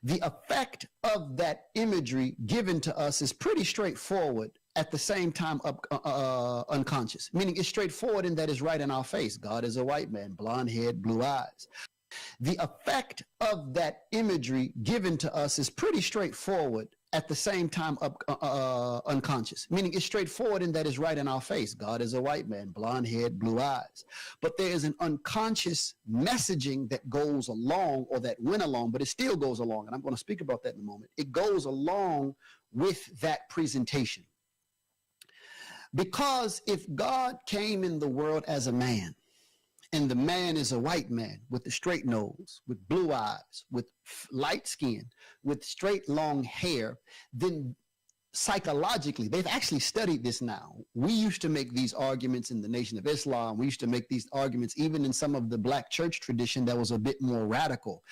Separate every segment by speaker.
Speaker 1: The effect of that imagery given to us is pretty straightforward, at the same time unconscious, meaning it's straightforward in that it's right in our face. God is a white man, blonde head, blue eyes. The effect of that imagery given to us is pretty straightforward, at the same time unconscious, meaning it's straightforward in that it's right in our face. God is a white man, blonde head, blue eyes. But there is an unconscious messaging that goes along, or that went along, but it still goes along. And I'm going to speak about that in a moment. It goes along with that presentation. Because if God came in the world as a man, and the man is a white man with a straight nose, with blue eyes, with light skin, with straight long hair, then psychologically, they've actually studied this now. We used to make these arguments in the Nation of Islam. We used to make these arguments even in some of the black church tradition that was a bit more radical.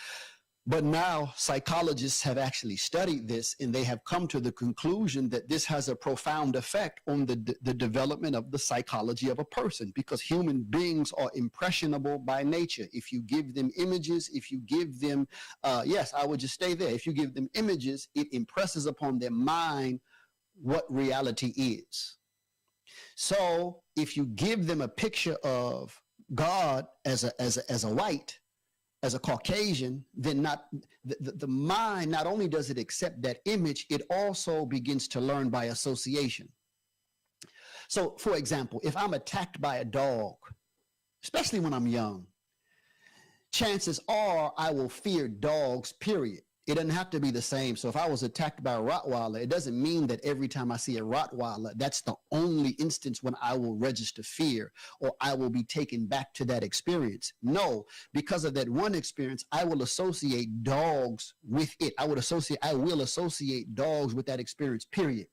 Speaker 1: But now psychologists have actually studied this, and they have come to the conclusion that this has a profound effect on the development of the psychology of a person, because human beings are impressionable by nature. If you give them images, if you give them, yes, I would just stay there. If you give them images, it impresses upon their mind what reality is. So if you give them a picture of God as a white, as a Caucasian, then the mind, not only does it accept that image, it also begins to learn by association. So, for example, if I'm attacked by a dog, especially when I'm young, chances are I will fear dogs, period. It doesn't have to be the same. So if I was attacked by a Rottweiler, it doesn't mean that every time I see a Rottweiler, that's the only instance when I will register fear, or I will be taken back to that experience. No, because of that one experience, I will associate dogs with it. I will associate dogs with that experience, period.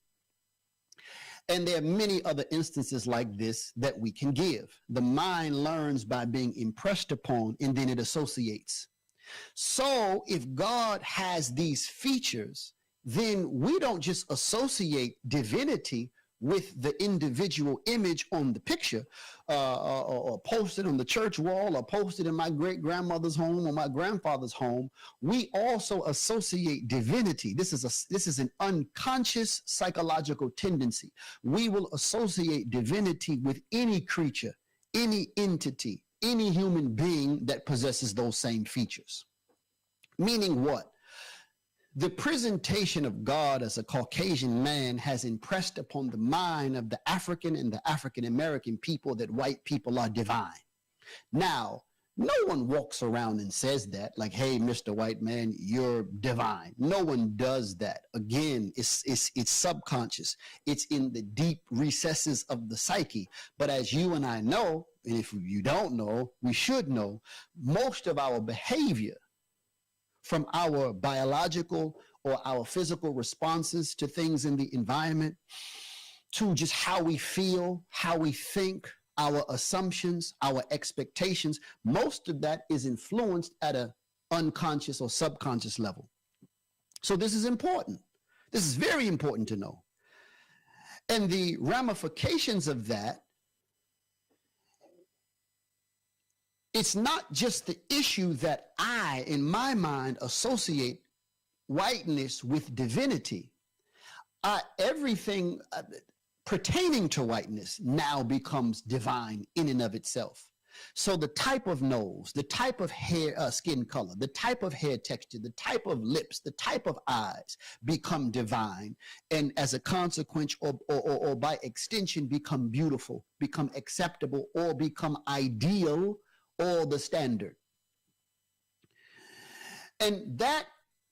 Speaker 1: And there are many other instances like this that we can give. The mind learns by being impressed upon, and then it associates. So if God has these features, then we don't just associate divinity with the individual image on the picture, or posted on the church wall, or posted in my great-grandmother's home or my grandfather's home. We also associate divinity. This is an unconscious psychological tendency. We will associate divinity with any creature, any entity, any human being that possesses those same features. Meaning what? The presentation of God as a Caucasian man has impressed upon the mind of the African and the African American people that white people are divine. Now, no one walks around and says that, like, hey, Mr. White Man, you're divine. No one does that. Again, it's subconscious. It's in the deep recesses of the psyche. But as you and I know, and if you don't know, we should know, most of our behavior, from our biological or our physical responses to things in the environment, to just how we feel, how we think, our assumptions, our expectations, most of that is influenced at an unconscious or subconscious level. So this is important. This is very important to know. And the ramifications of that, it's not just the issue that I, in my mind, associate whiteness with divinity. Everything pertaining to whiteness now becomes divine in and of itself. So the type of nose, the type of hair, skin color, the type of hair texture, the type of lips, the type of eyes become divine, and as a consequence, or by extension, become beautiful, become acceptable, or become ideal, or the standard. And that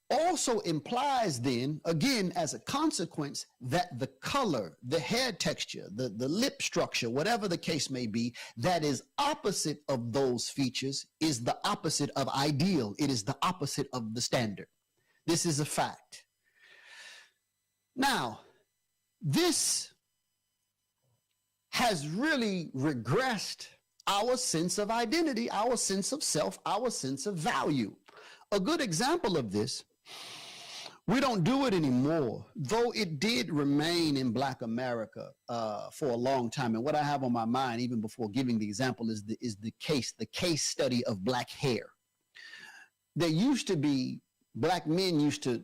Speaker 1: also implies then, again, as a consequence, that the color, the hair texture, the lip structure, whatever the case may be, that is opposite of those features is the opposite of ideal. It is the opposite of the standard. This is a fact. Now, this has really regressed our sense of identity, our sense of self, our sense of value. A good example of this, we don't do it anymore, though it did remain in Black America for a long time. And what I have on my mind, even before giving the example, is the case study of black hair. There used to be Black men used to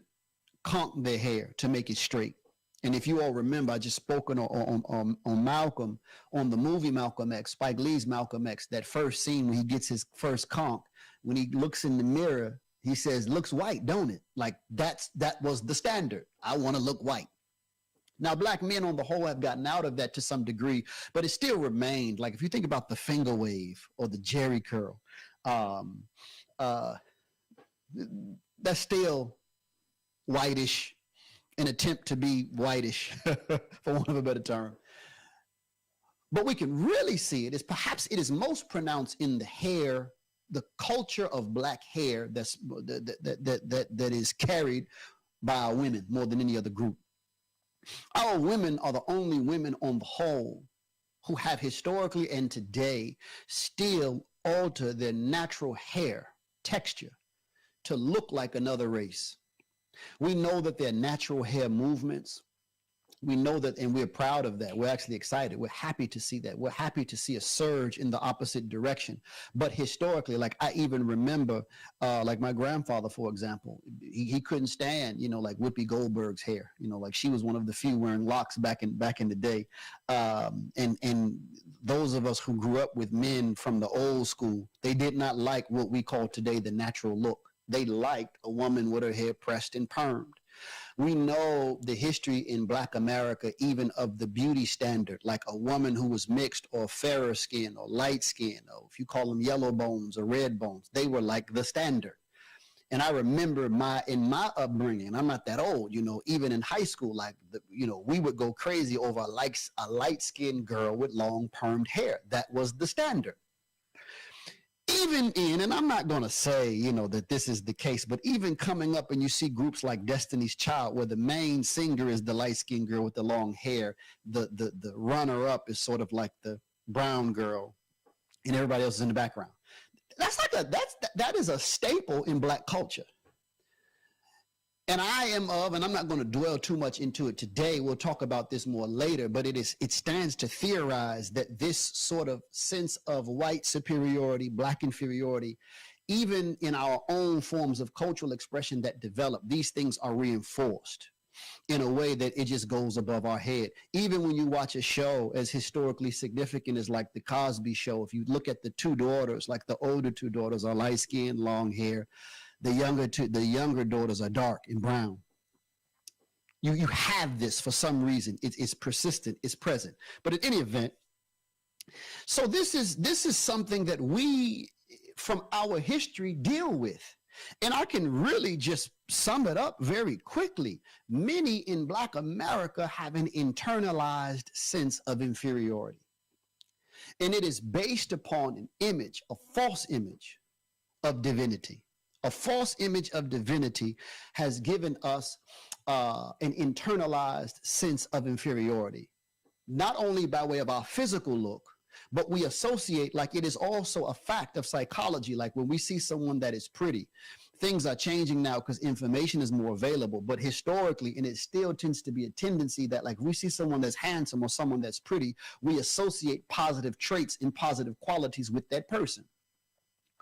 Speaker 1: conk their hair to make it straight. And if you all remember, I just spoken on Malcolm, on the movie Malcolm X, Spike Lee's Malcolm X, that first scene when he gets his first conk, when he looks in the mirror, he says, looks white, don't it? Like that was the standard. I want to look white. Now, black men on the whole have gotten out of that to some degree, but it still remained. Like if you think about the finger wave or the Jerry curl, that's still whitish, an attempt to be whitish, for want of a better term. But we can really see it is perhaps it is most pronounced in the hair, the culture of black hair that is carried by our women more than any other group. Our women are the only women on the whole who have historically and today still alter their natural hair texture to look like another race. We know that their natural hair movements, we know that, and we're proud of that. We're actually excited. We're happy to see that. We're happy to see a surge in the opposite direction. But historically, like I even remember, like my grandfather, for example, he couldn't stand, like Whoopi Goldberg's hair. Like she was one of the few wearing locks back in the day. And those of us who grew up with men from the old school, they did not like what we call today the natural look. They liked a woman with her hair pressed and permed. We know the history in Black America, even of the beauty standard, like a woman who was mixed or fairer skin or light skin, or if you call them yellow bones or red bones, they were like the standard. And I remember in my upbringing, I'm not that old, even in high school, like, we would go crazy over a light-skinned girl with long permed hair. That was the standard. Even and I'm not going to say, that this is the case, but even coming up and you see groups like Destiny's Child, where the main singer is the light-skinned girl with the long hair, the runner-up is sort of like the brown girl, and everybody else is in the background. That is a staple in Black culture. And and I'm not going to dwell too much into it today. We'll talk about this more later, but it stands to theorize that this sort of sense of white superiority, Black inferiority, even in our own forms of cultural expression that develop, these things are reinforced in a way that it just goes above our head. Even when you watch a show as historically significant as like the Cosby Show, if you look at the two daughters, like the older two daughters are light skinned, long hair. The younger daughters are dark and brown. You have this for some reason. It's persistent. It's present. But in any event, so this is something that we, from our history, deal with. And I can really just sum it up very quickly. Many in Black America have an internalized sense of inferiority. And it is based upon an image, a false image of divinity. A false image of divinity has given us an internalized sense of inferiority, not only by way of our physical look, but we associate, like it is also a fact of psychology. Like when we see someone that is pretty, things are changing now because information is more available, but historically, and it still tends to be a tendency that like if we see someone that's handsome or someone that's pretty, we associate positive traits and positive qualities with that person,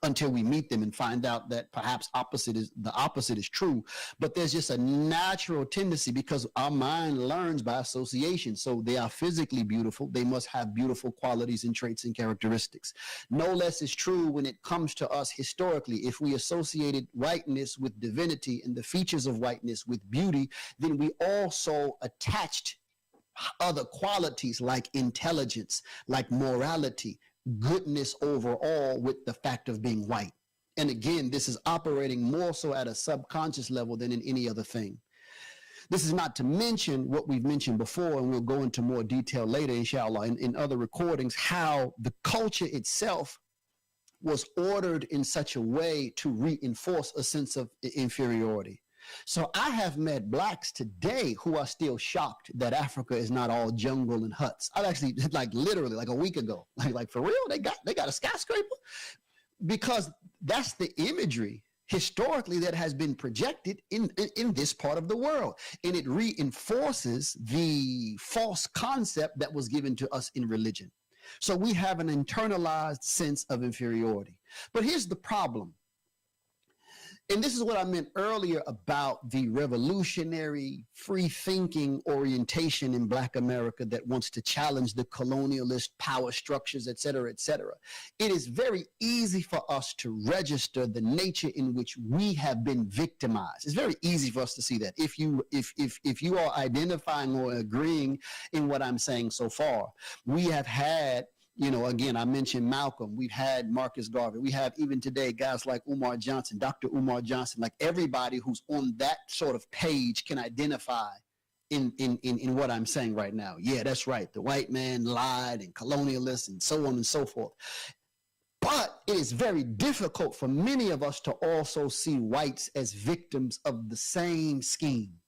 Speaker 1: until we meet them and find out that perhaps the opposite is true. But there's just a natural tendency because our mind learns by association. So they are physically beautiful. They must have beautiful qualities and traits and characteristics. No less is true when it comes to us historically. If we associated whiteness with divinity and the features of whiteness with beauty, then we also attached other qualities like intelligence, like morality, goodness overall with the fact of being white. And again, this is operating more so at a subconscious level than in any other thing. This is not to mention what we've mentioned before, and we'll go into more detail later, inshallah, in other recordings, how the culture itself was ordered in such a way to reinforce a sense of inferiority. So I have met Blacks today who are still shocked that Africa is not all jungle and huts. I've actually, like literally like a week ago, like for real, they got a skyscraper? Because that's the imagery historically that has been projected in this part of the world. And it reinforces the false concept that was given to us in religion. So we have an internalized sense of inferiority. But here's the problem. And this is what I meant earlier about the revolutionary, free thinking orientation in Black America that wants to challenge the colonialist power structures, et cetera, et cetera. It is very easy for us to register the nature in which we have been victimized. It's very easy for us to see that. If you are identifying or agreeing in what I'm saying so far, we have had, again, I mentioned Malcolm. We've had Marcus Garvey. We have even today guys like Umar Johnson, Dr. Umar Johnson. Like everybody who's on that sort of page can identify in what I'm saying right now. Yeah, that's right. The white man lied and colonialists and so on and so forth. But it is very difficult for many of us to also see whites as victims of the same scheme.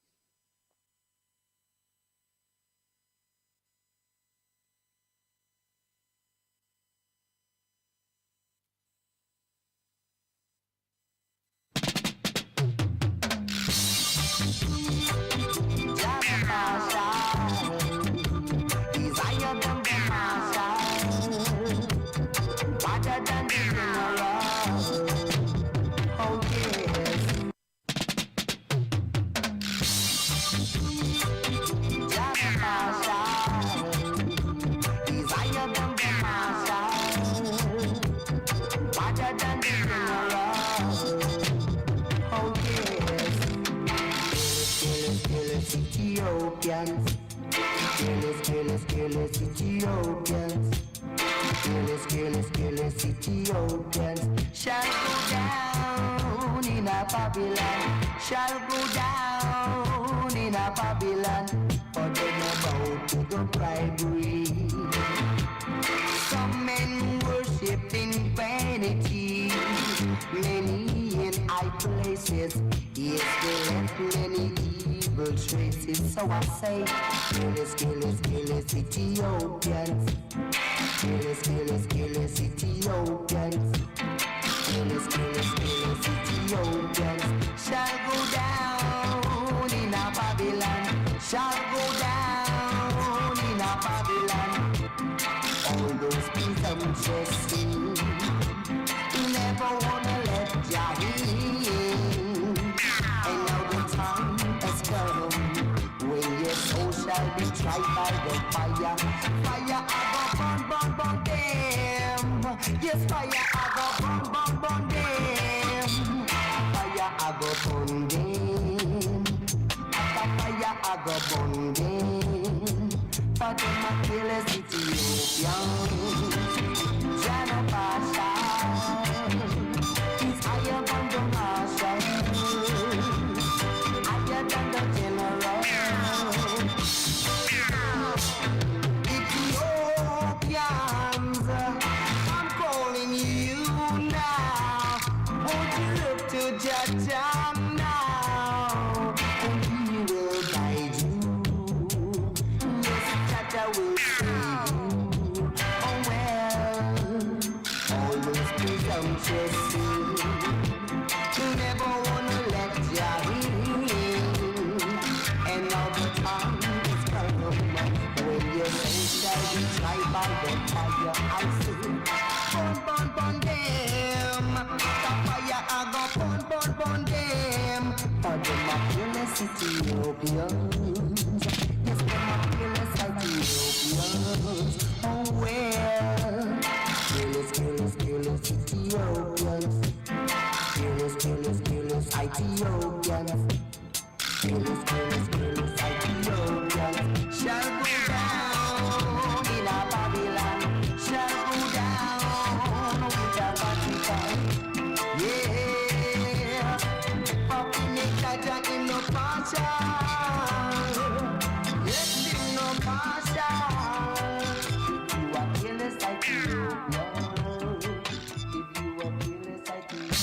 Speaker 2: Ethiopians shall go down in a Babylon, shall go down in a Babylon, for them about to the bribery. Some men worshiping vanity, many in high places, yes, they left many evil traces. So I say, kill us, Ethiopians. Kill us, Ethiopians. Kill us, Ethiopians. Shall go down in a Babylon. Shall go down in a Babylon. All those presumptuous sins never wanna let Jah in. And now the time has come when your soul shall be tried by the fire. Fire I go burn them. Yes, fire I go burn them. Fire I go burn them. After fire I go burn them. For them I kill us Ethiopians. Jana Pasha is higher than the marshal, higher than the general. Ethiopians, I'm calling you now. Won't you look to Jah now? And he will guide you. Yes, Jah will save you. Oh well, all those presumptuous sins, you never wanna let Jah in. And now the time is come when your soul shall be tried by the fire. I say, burn them. The fire I go burn them. For them a fearless Ethiopians. Yes, them a fearless Ethiopians. Oh well, fearless Ethiopians. Fearless Ethiopians. Fearless Ethiopians. Shall go down in a Babylon. Shall go down with a Vatican. Yeah, popping it Jaja in no partial. Yes, in no partial. You are fearless Ethiopians. If you are fearless Ethiopians.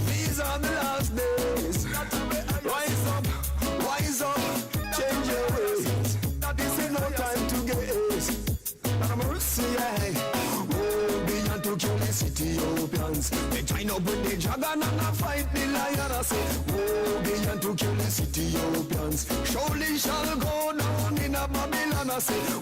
Speaker 3: These are the last days. Rise up, change your ways. This is no time to gaze. Have mercy, oh, beyond to kill the Ethiopians. They join up with the dragon and a fight the lion. I say, oh, beyond to kill the Ethiopians. Surely shall go down in a Babylon. I say, oh,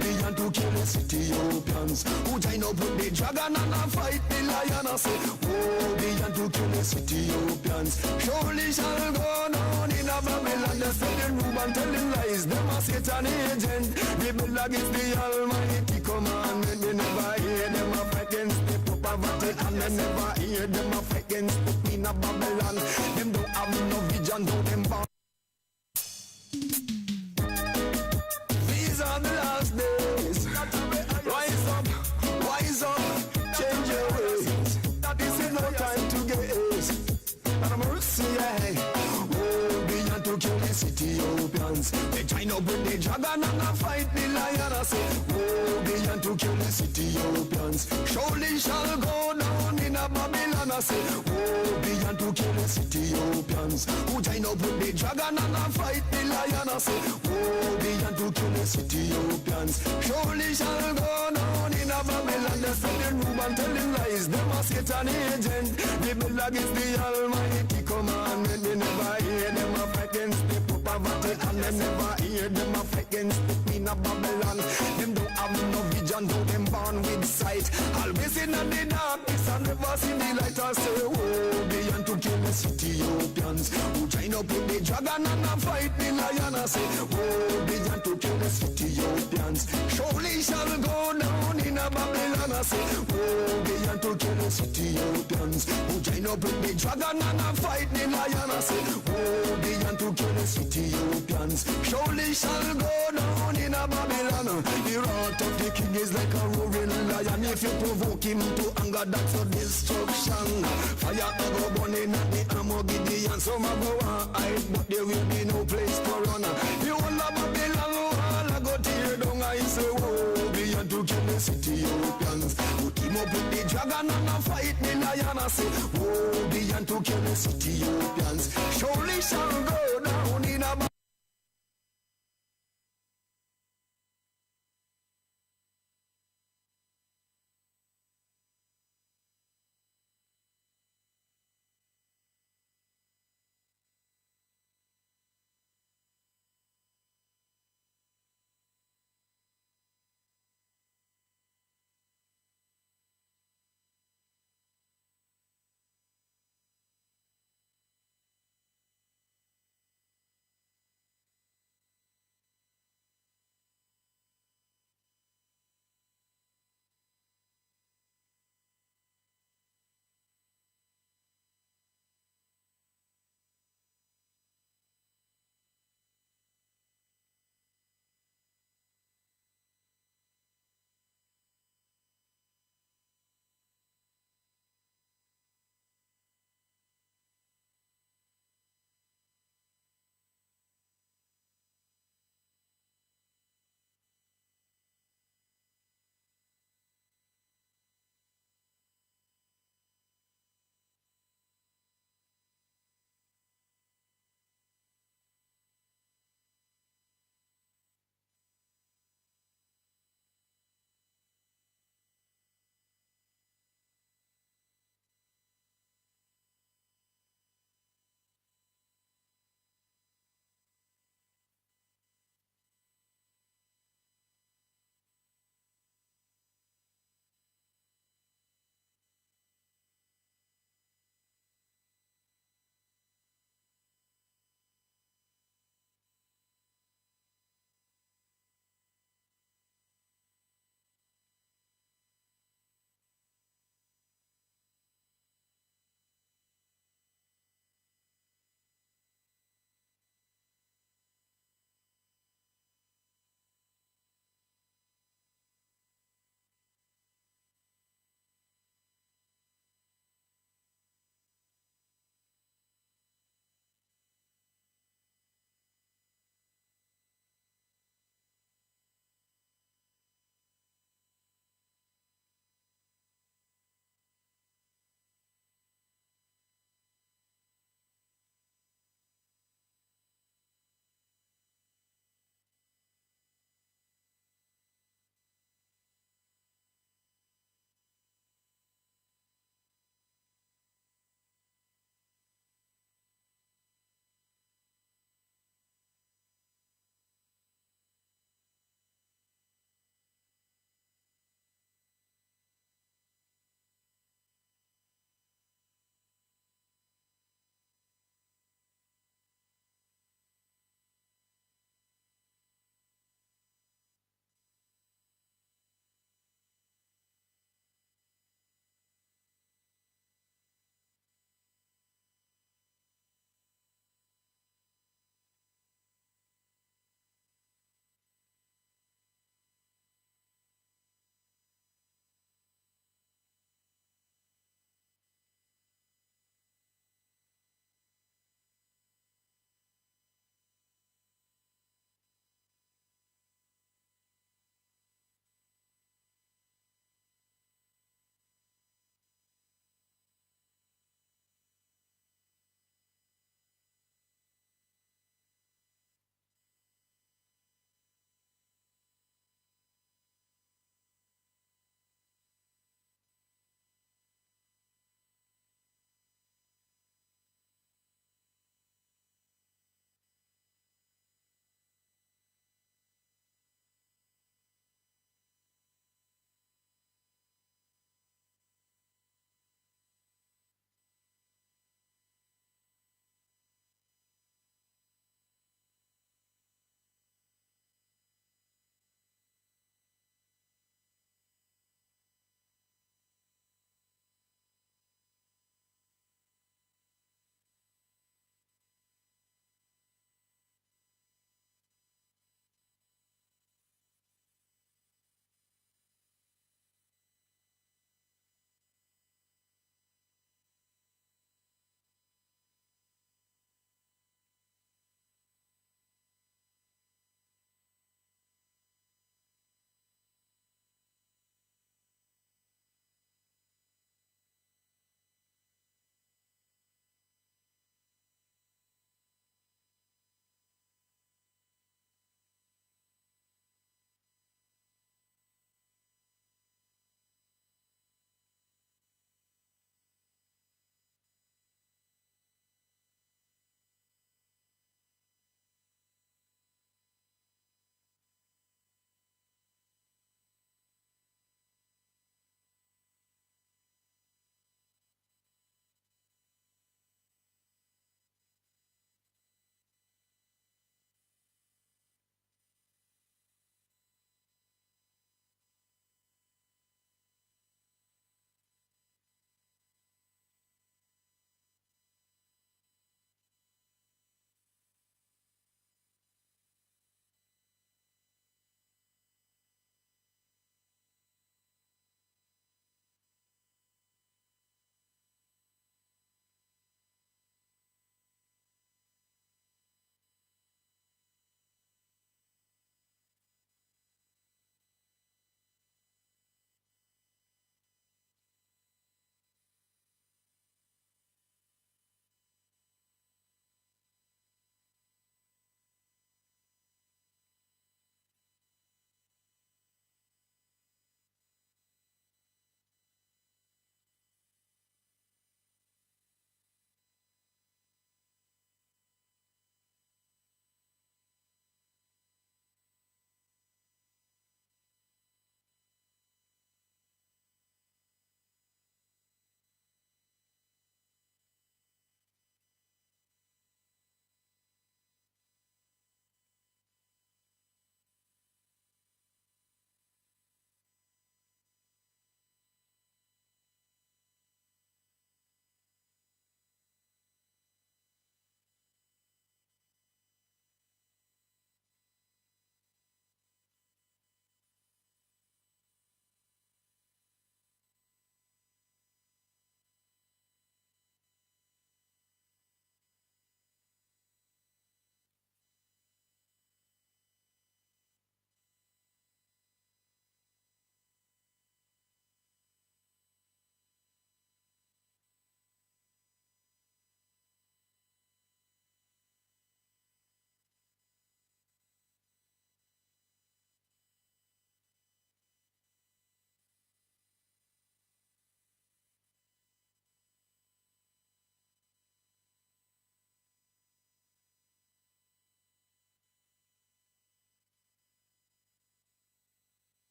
Speaker 3: beyond to kill the Ethiopians. Who join up with the dragon and a fight the lion. I say, oh, beyond to kill the Ethiopians. Surely shall go down in a Babylon. They say the Reuben telling lies. Them a Satan agent. The Belag is the Almighty commandment. They never hear them a fight against the poverty, and they never hear them a fight against the queen of Babylon. Them don't have no vision, don't them born. These are the last days. Rise up, change your ways. This is no time to gaze. Have mercy, oh, beyond to kill the Ethiopians. They join up with the dragon and a fight the lion. I say, oh, beyond to kill the Ethiopians. Surely shall go down in a Babylon. I say, oh, beyond to kill the Ethiopians. Who join up with the dragon and a fight the lion. I say, oh, beyond to kill the Ethiopians. Surely shall go down in a Babylon. They say the Reuben telling lies. Them a Satan agent. The Belag is the Almighty commandment. They never hear them a fight against the poverty, and they never hear them a fight against the queen of Babylon. Them don't have no vision, though them born with sight. Always in the darkness and never see the light. I say, oh, beyond to kill the Ethiopians. Who join up with the dragon and a fight the lion. I say, oh, beyond to kill the Ethiopians. Surely shall go down in a Babylon. I say, oh, beyond to kill the Ethiopians. Who join up with the dragon and a fight the lion. I say, oh, beyond to kill the Ethiopians. Surely shall go down in a Babylon. The wrath of the king is like a roaring lion. If you provoke him to anger, that's a destruction. Fire go burn in the Armageddon. Some a go and hide, but there will be no place to run. The whole of Babylon all a go tear down. I say, oh, beyond to kill the Ethiopians. Who team up with the dragon and a fight the lion. I say, oh, beyond to kill the Ethiopians. Surely shall go down in a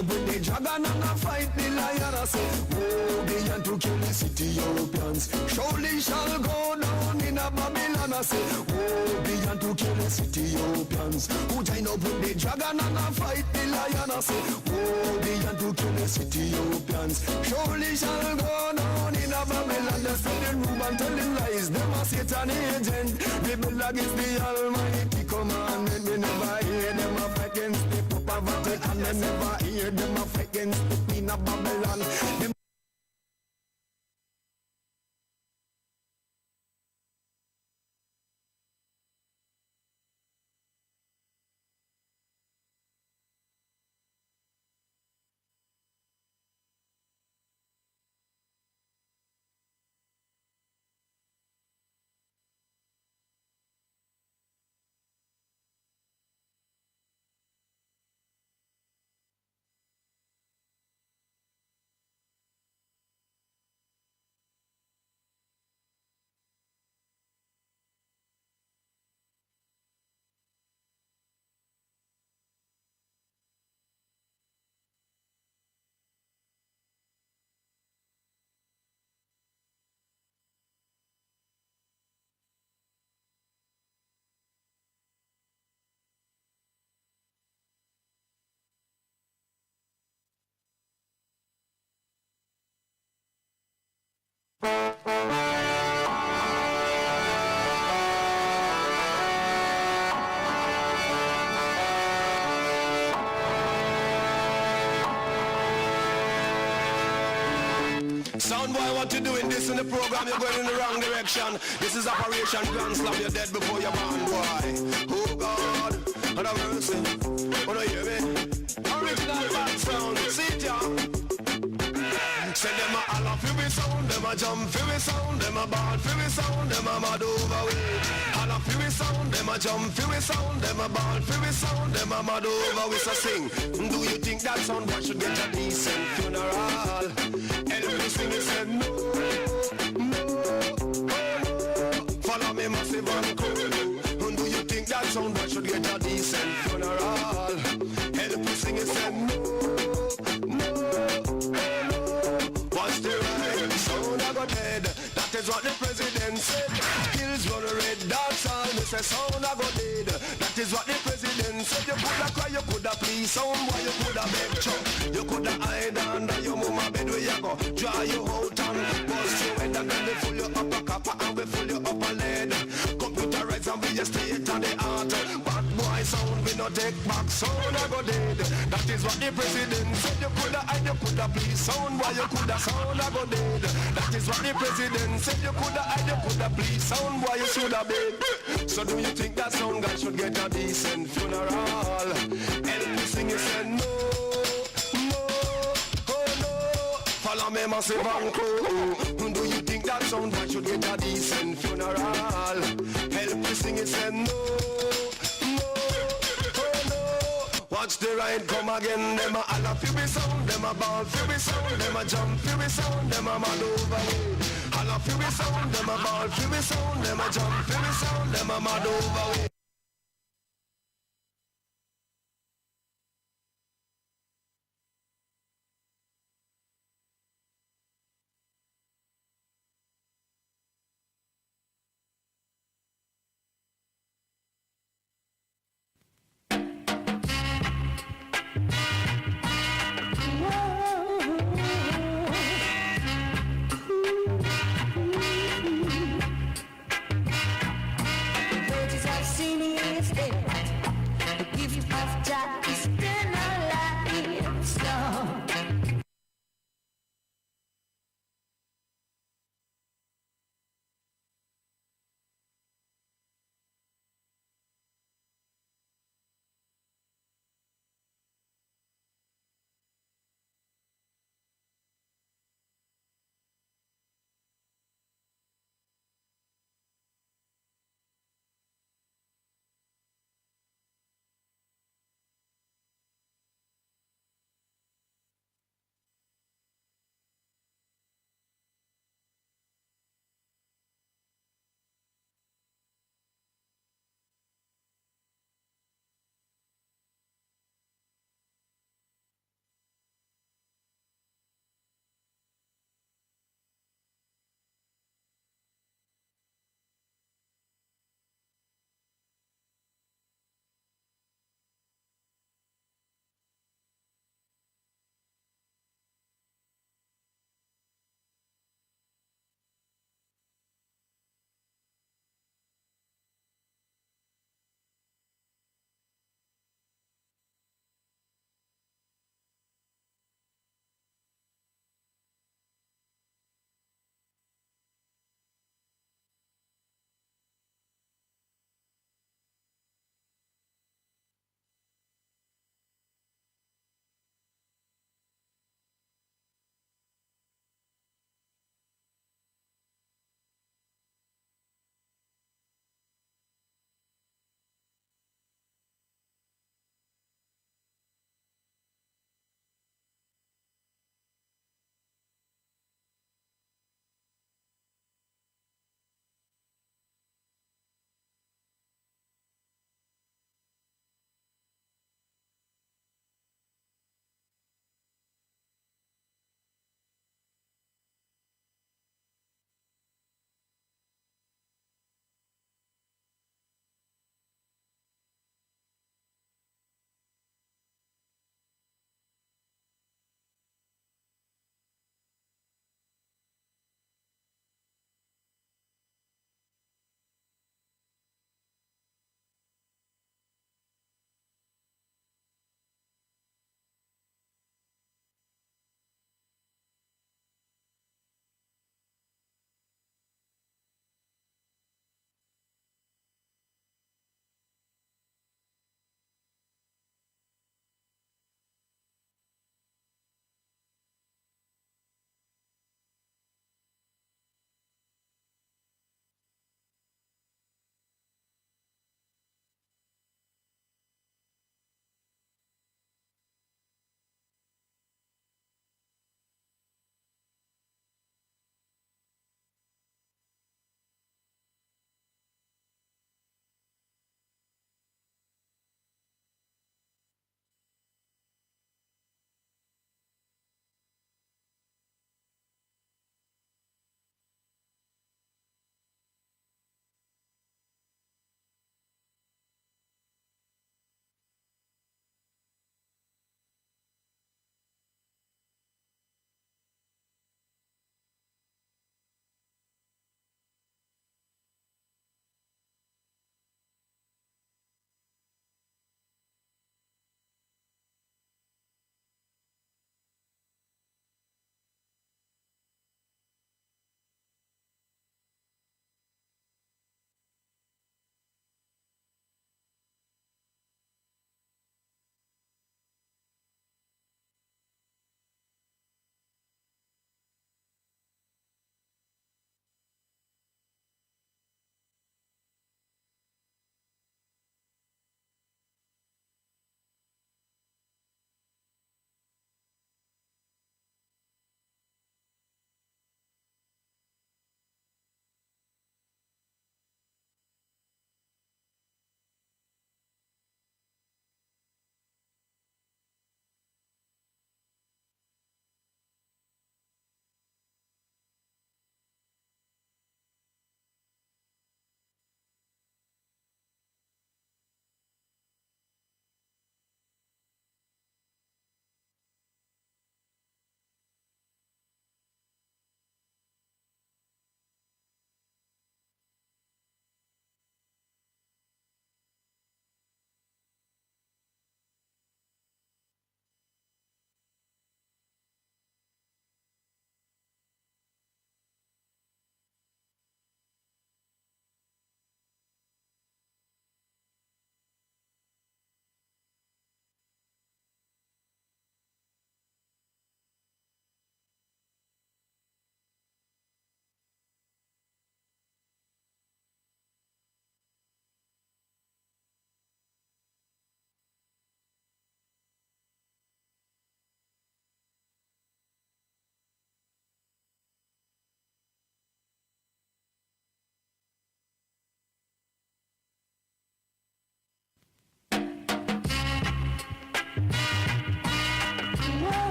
Speaker 3: up with the dragon and a fight the lion. I say, oh, began to kill the Ethiopians. Surely shall go down in a Babylon. I say, oh, began to kill the Ethiopians. Who join up with the dragon and a fight the lion. I say, oh, began to kill the Ethiopians. Surely shall go down in a Babylon. They spread the room and tell them lies. Them a Satan agent. Rebel against the Almighty commandment. We never hear them a fight against the poverty, and we never hear them a fight against the queen of Babylon. Them
Speaker 4: Sound boy, what you doing this in the program? You're going in the wrong direction. This is Operation Grand Slam. You're dead before you're born, boy. Oh God, have mercy. Wanna hear me? Original bad sound. See it, yeah. Say them a holler for me sound, them a jump for me sound, them a ball for me sound, them a mad over way. Holler for me sound, them a jump for me sound, them a ball for me sound, them a mad over we so sing. Do you think that sound boy should get a decent funeral? Everything is said no, no, oh no. Follow me massive and cool. Do you think that sound boy should get a decent funeral? Everything is said no, no, oh no. What's the right sound I got dead? That is what the president said. Hills run red, that's all. Me say sound I got dead. That is what the president said. You coulda cry, you coulda please sound boy, you coulda beg chop. You coulda hide under your mama bed where you go. Dry you out and bust your head, and then we full you up a copper and we full you up a lead. Computerize and we just stay it on the art. Bad boy sound we no take back. Sound I got dead. That is what the president said. You coulda hide, you coulda please sound boy, you coulda sound I got dead. That is what the president said. You coulda hide, you coulda please sound boy, you shoulda been. So do you think that sound guy should get a decent funeral? Help me sing, you said no, no, oh no. Follow me massive and cool. Do you think that sound boy should get a decent funeral? Help me sing, you said no, no, oh no. Watch the ride come again. Them a holler for me sound, them a ball for me sound, them a jump for me sound, them a mad over me. Holler for me sound, them a ball for me sound, them a jump for me sound, them a mad over me.
Speaker 2: I've seen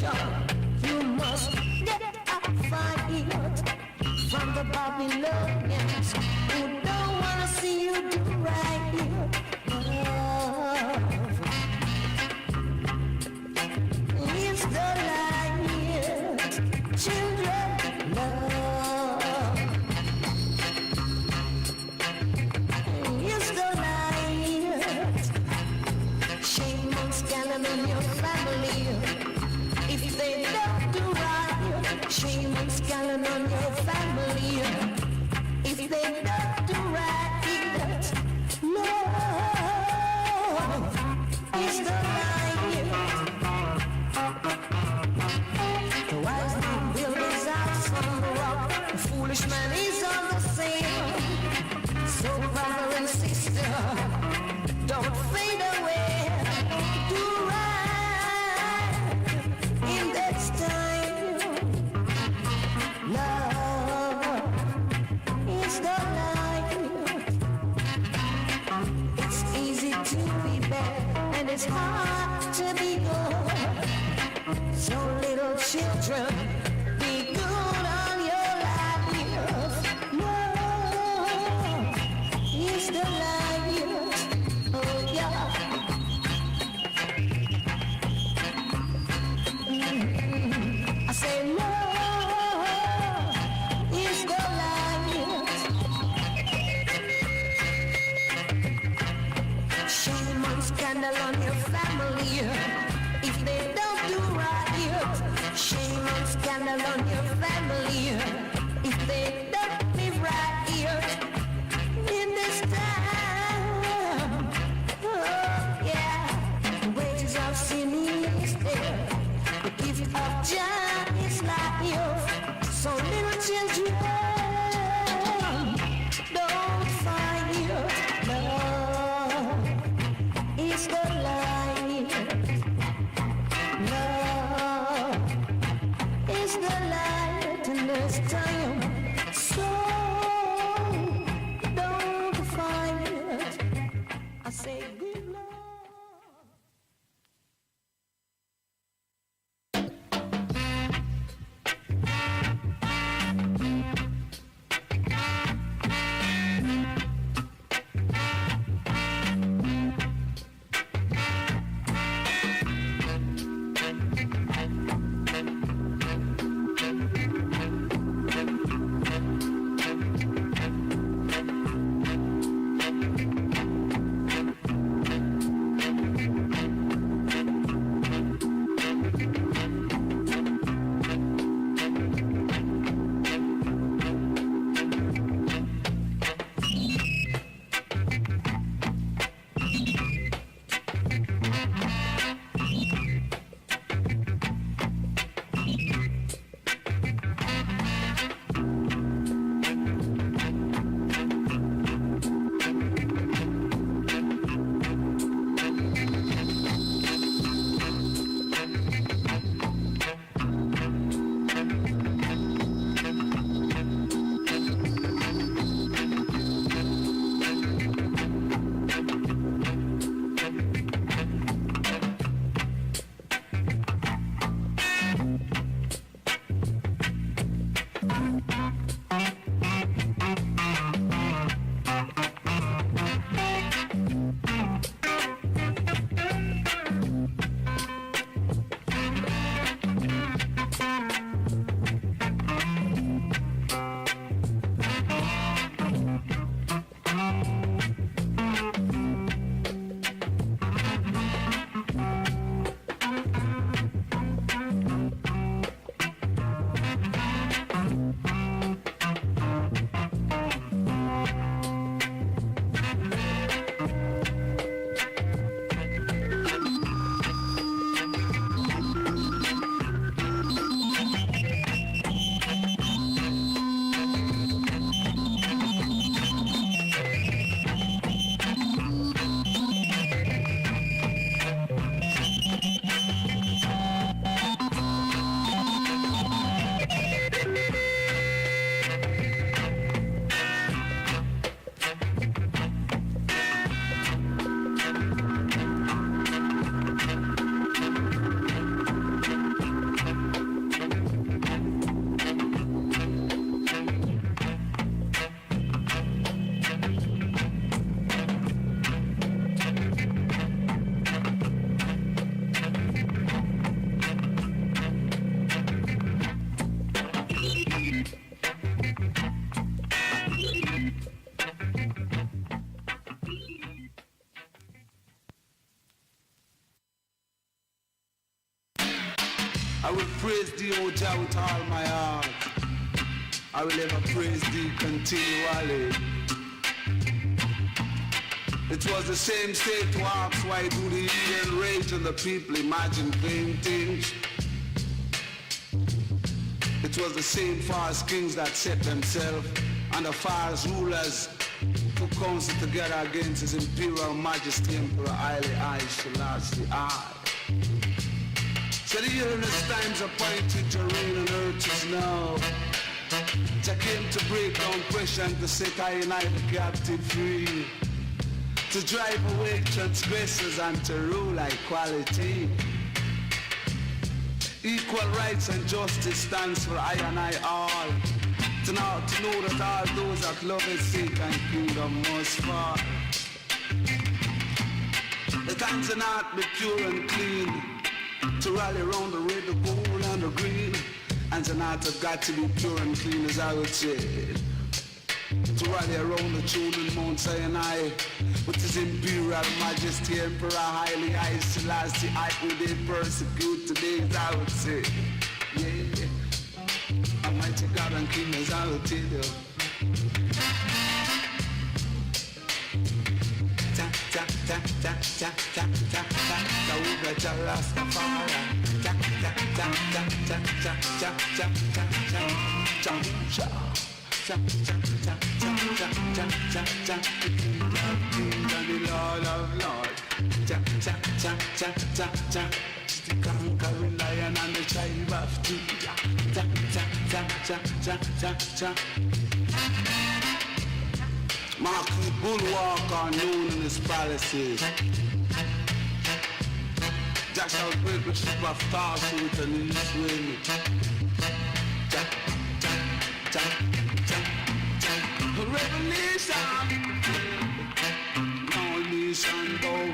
Speaker 2: salvation. You must get a fight from the Babylonians who don't wanna see you do right. Love is the light, children. Love is the light. Shame on scandal in your family if they don't do right. Shame on scandal on your family if they don't do right. Love is the light. The wise man builds his house on the rock. The foolish man is on the same. So brother and sister, don't fade away. Do right in this time. Love is the light. It's easy to be bad and it's hard to be good. So little children, be good on your life. Love is the light. Oh yeah. I say love is the light. Shame on scandal on your family if they don't do right. Shame on scandal on your family if they don't live right in this time. Oh yeah, the wages of sin is there. The gift of joy is life. So little children, don't find your love is the light. Love is the light in this time.
Speaker 5: I will praise thee, O Jah, with all my heart. I will ever praise thee continually. It was the same state to ask why do the Indian rage and the people imagine vain things. It was the same false kings that set themselves and the false rulers who counsel together against His Imperial Majesty Emperor Haile Selassie I. So the earnest times appointed to reign on earth is now. Jah came to break down pressure and to set I and I the captive free, to drive away transgressors and to rule equality. Equal rights and justice stands for I and I all. To know that all those that love His sake and kingdom must fall. The hands and heart be pure and clean, to rally around the red, the gold and the green. Hands and heart have got to be pure and clean, as I would say. To rally around the throne in Mount Sinai with His Imperial Majesty Emperor Haile Selassie I, who they persecute today, as I would say. Yeah. Almighty God and King, as I will tell you. Ta ta ta ta ta ta ta ta. We got your Rastafari. Ta ta ta ta ta ta ta ta ta ta. Cha cha cha cha cha cha cha cha cha. King and the Lord of Lords. Cha cha cha cha cha cha. The conquering lion and the tribe of Judah. Cha cha cha cha cha cha cha. Mark the bulwark known in His palaces. Jah shall break the ship of Tarsus with an east wind. Cha cha cha cha cha. Revelation. All nation bow.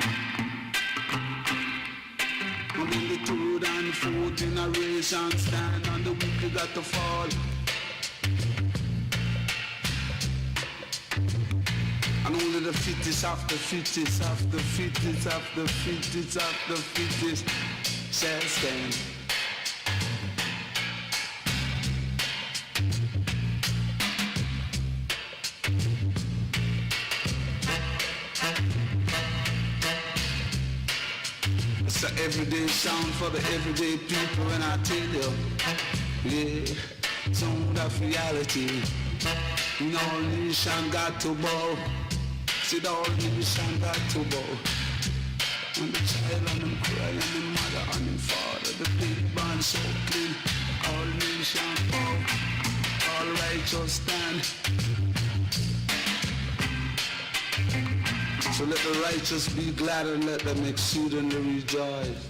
Speaker 5: Only the third and fourth generation stand, and the wicked got to fall. And only the fittest of the fittest of the fittest of the fittest of the fittest shall stand. It's an everyday sound for the everyday people, and I tell you, yeah, sound of reality. No nation got to bow. See, the whole nation got to bow. And the child and them cry, and the mother and the father, the big band so clean. All nation bow, all righteous stand. So let the righteous be glad and let them exceedingly rejoice.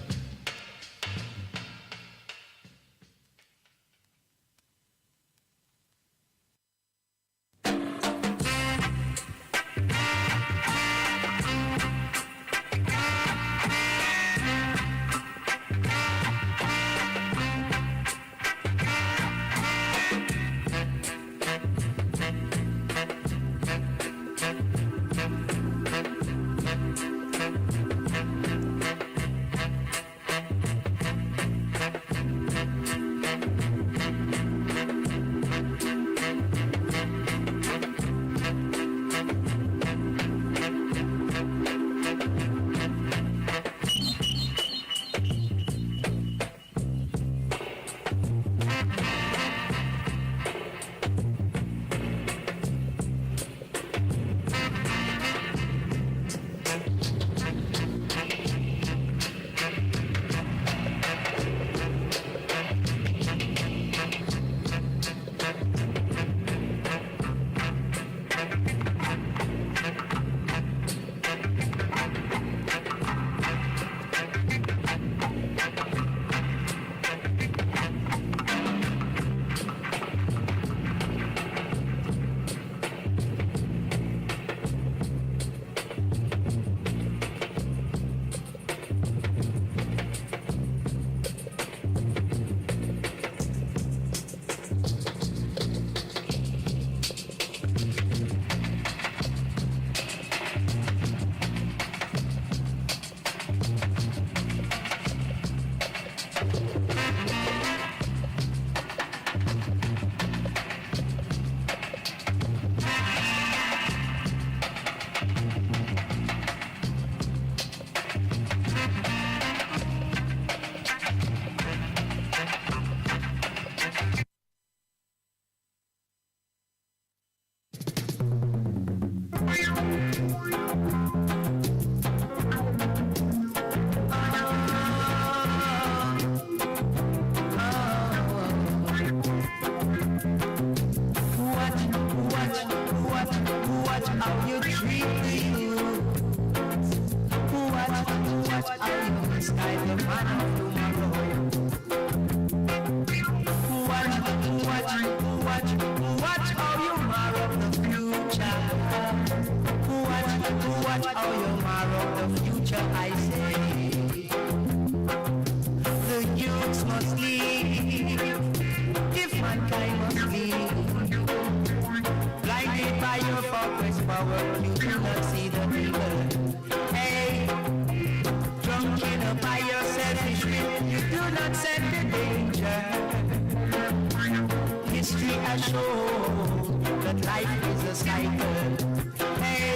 Speaker 2: treat the youth. Watch how you misguide the man of tomorrow. Watch how you mar up the future. Watch how you mar up the future, I say. The youths must leave, if mankind must leave. Blinded by your focused power, you do not see the evil. Hey, drunken up by your selfish will, you do not sense the danger. History has shown that life is a cycle. Hey,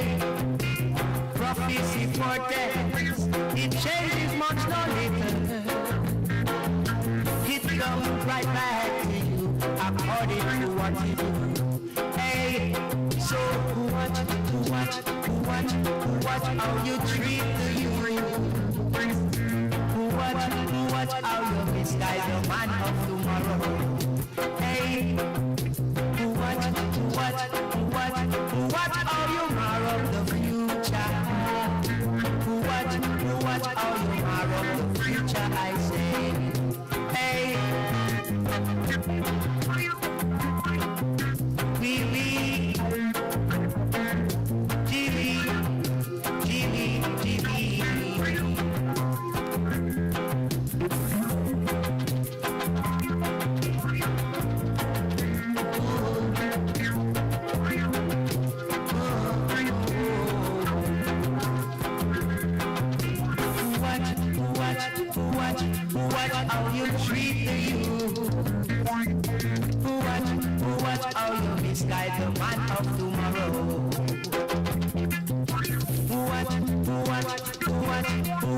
Speaker 2: prophecy foretells, it changes much no little. It comes right back to you according to what you do. Hey, so watch how you treat the youth. Watch how you misguide the man of tomorrow. Hey, watch how you mar up the future. Watch how you mar up the future, I say. Hey, watch how you treat the youth. Watch how you misguide the man of tomorrow.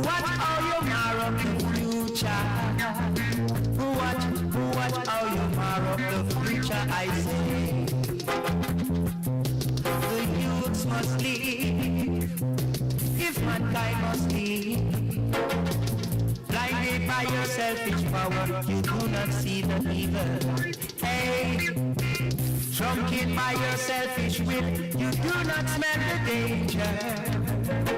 Speaker 2: Watch how you mar up the future. Watch how you mar up the future, I say. The youths must leave, if mankind must leave. Blinded by your selfish power, you do not see the evil. Hey, drunken by your selfish will, you do not smell the danger.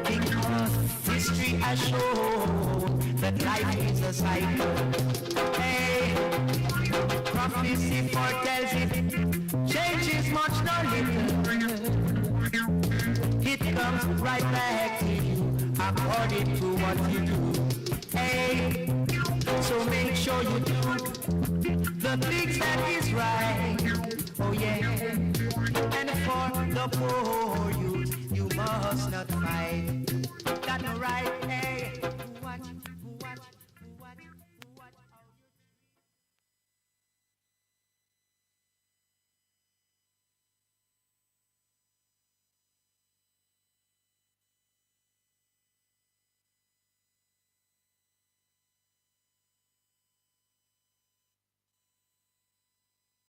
Speaker 2: Because history has shown that life is a cycle. Hey, prophecy foretells it, changes much no little. It comes right back to you according to what you do. Hey, so make sure you do the things that is right. Oh yeah, and for the poor youth, you must not fight.